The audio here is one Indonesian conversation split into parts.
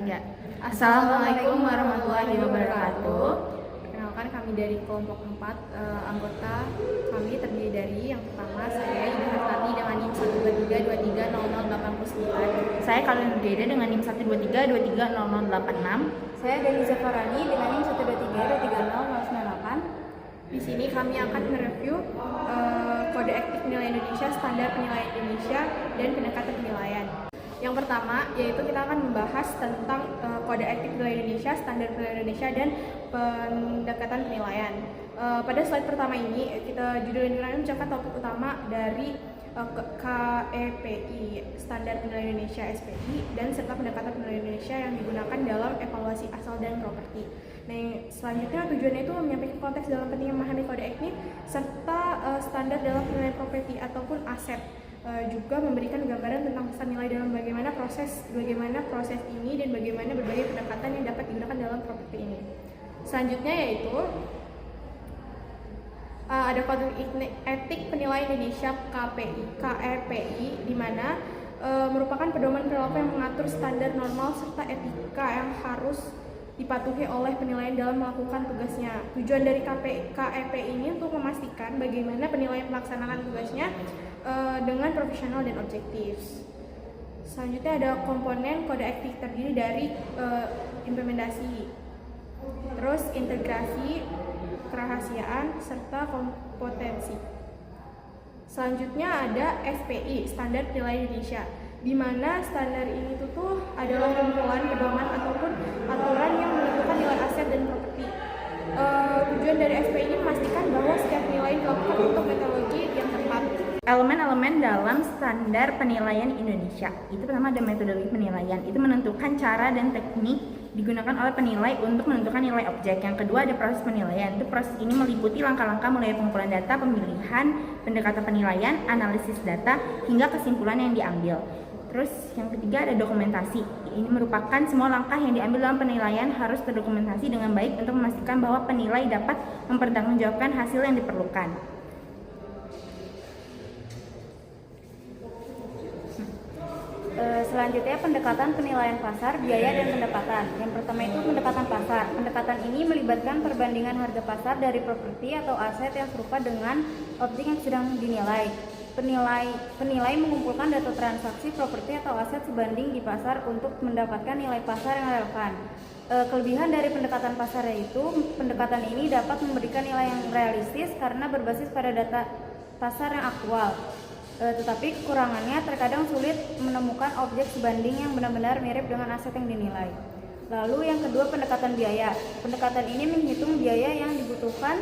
Ya. Assalamualaikum warahmatullahi wabarakatuh. Perkenalkan, kami dari kelompok 4, anggota kami terdiri dari yang pertama saya Ida Hartati dengan NIM 123230089. Saya Kalin Nurgaida dengan NIM 123230086. Saya Deni Zafarani dengan NIM 123230098. Di sini kami akan mereview kode etik penilaian Indonesia, standar penilaian Indonesia, dan pendekatan penilaian. Yang pertama yaitu kita akan membahas tentang kode etik penilaian Indonesia, standar penilaian Indonesia, dan pendekatan penilaian. Pada slide pertama ini judul yang menunjukkan topik utama dari KEPI, standar penilaian Indonesia SPI, dan serta pendekatan penilaian Indonesia yang digunakan dalam evaluasi asal dan properti. Nah, yang selanjutnya tujuannya itu menyampaikan konteks dalam pentingnya memahami kode etik serta standar dalam penilaian properti ataupun aset. Juga memberikan gambaran tentang pesan nilai dalam bagaimana proses ini dan bagaimana berbagai pendekatan yang dapat digunakan dalam properti ini. Selanjutnya yaitu ada kode etik penilaian Indonesia KEPI, di mana merupakan pedoman perilaku yang mengatur standar normal serta etika yang harus dipatuhi oleh penilaian dalam melakukan tugasnya. Tujuan dari KEPI ini untuk memastikan bagaimana penilaian melaksanakan tugasnya dengan profesional dan objektif. Selanjutnya ada komponen kode etik terdiri dari implementasi, terus integrasi, kerahasiaan, serta kompetensi. Selanjutnya ada SPI, standar penilaian Indonesia, di mana standar ini tuh adalah kumpulan pedoman ataupun aturan yang menentukan nilai aset dan properti. Tujuan dari SPI ini memastikan bahwa setiap nilai dilakukan untuk metodologi yang tepat. Elemen-elemen dalam standar penilaian Indonesia. Itu pertama ada metodologi penilaian. Itu menentukan cara dan teknik digunakan oleh penilai untuk menentukan nilai objek. Yang kedua ada proses penilaian. Itu proses ini meliputi langkah-langkah mulai pengumpulan data, pemilihan, pendekatan penilaian, analisis data, hingga kesimpulan yang diambil. Terus yang ketiga ada dokumentasi. Ini merupakan semua langkah yang diambil dalam penilaian harus terdokumentasi dengan baik untuk memastikan bahwa penilai dapat mempertanggungjawabkan hasil yang diperlukan. Selanjutnya pendekatan penilaian pasar, biaya, dan pendapatan. Yang pertama itu pendekatan pasar. Pendekatan ini melibatkan perbandingan harga pasar dari properti atau aset yang serupa dengan objek yang sedang dinilai. Penilai mengumpulkan data transaksi properti atau aset sebanding di pasar untuk mendapatkan nilai pasar yang relevan. Kelebihan dari pendekatan pasar yaitu pendekatan ini dapat memberikan nilai yang realistis karena berbasis pada data pasar yang aktual. Tetapi kekurangannya terkadang sulit menemukan objek sebanding yang benar-benar mirip dengan aset yang dinilai. Lalu yang kedua pendekatan biaya. Pendekatan ini menghitung biaya yang dibutuhkan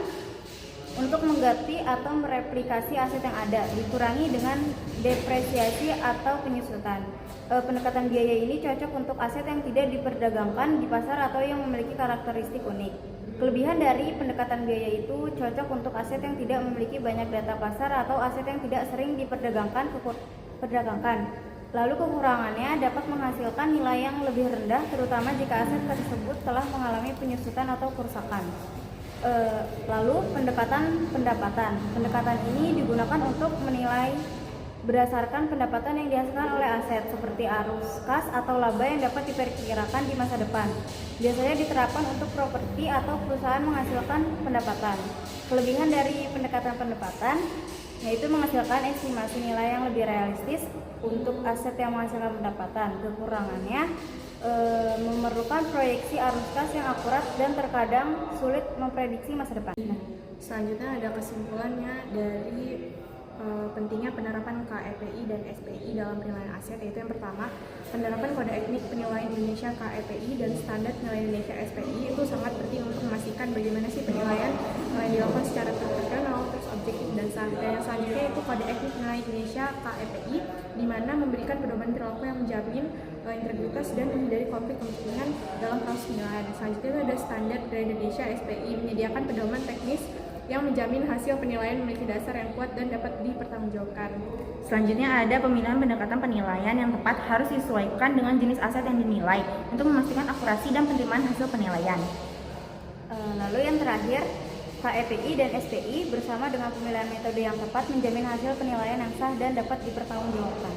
untuk mengganti atau mereplikasi aset yang ada, dikurangi dengan depresiasi atau penyusutan. Pendekatan biaya ini cocok untuk aset yang tidak diperdagangkan di pasar atau yang memiliki karakteristik unik. Kelebihan dari pendekatan biaya itu cocok untuk aset yang tidak memiliki banyak data pasar atau aset yang tidak sering diperdagangkan. Lalu kekurangannya dapat menghasilkan nilai yang lebih rendah, terutama jika aset tersebut telah mengalami penyusutan atau kerusakan. Lalu pendekatan pendapatan. Pendekatan ini digunakan untuk menilai berdasarkan pendapatan yang dihasilkan oleh aset seperti arus kas atau laba yang dapat diperkirakan di masa depan. Biasanya diterapkan untuk properti atau perusahaan menghasilkan pendapatan. Kelebihan dari pendekatan pendapatan yaitu menghasilkan estimasi nilai yang lebih realistis untuk aset yang menghasilkan pendapatan. Kekurangannya memerlukan proyeksi arus kas yang akurat dan terkadang sulit memprediksi masa depan. Selanjutnya ada kesimpulannya dari pentingnya penerapan KEPI dan SPI dalam penilaian aset, yaitu yang pertama, penerapan kode etik penilaian Indonesia KEPI dan standar penilaian Indonesia SPI itu sangat penting untuk memastikan bagaimana sih penilaian dilakukan secara profesional, terus objektif dan sah. Dan yang selanjutnya itu kode etik penilaian Indonesia KEPI, di mana memberikan pedoman perilaku yang menjamin integritas dan menghindari konflik kepentingan dalam proses penilaian. Selanjutnya itu ada standar penilaian Indonesia SPI, menyediakan pedoman teknis yang menjamin hasil penilaian memiliki dasar yang kuat dan dapat dipertanggungjawabkan. Selanjutnya ada pemilihan pendekatan penilaian yang tepat harus disesuaikan dengan jenis aset yang dinilai untuk memastikan akurasi dan penerimaan hasil penilaian. Lalu yang terakhir, KEPI dan SPI bersama dengan pemilihan metode yang tepat menjamin hasil penilaian yang sah dan dapat dipertanggungjawabkan.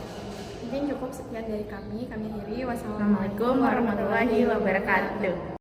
Mungkin cukup sekian dari kami akhiri. Wassalamualaikum Assalamualaikum warahmatullahi wabarakatuh.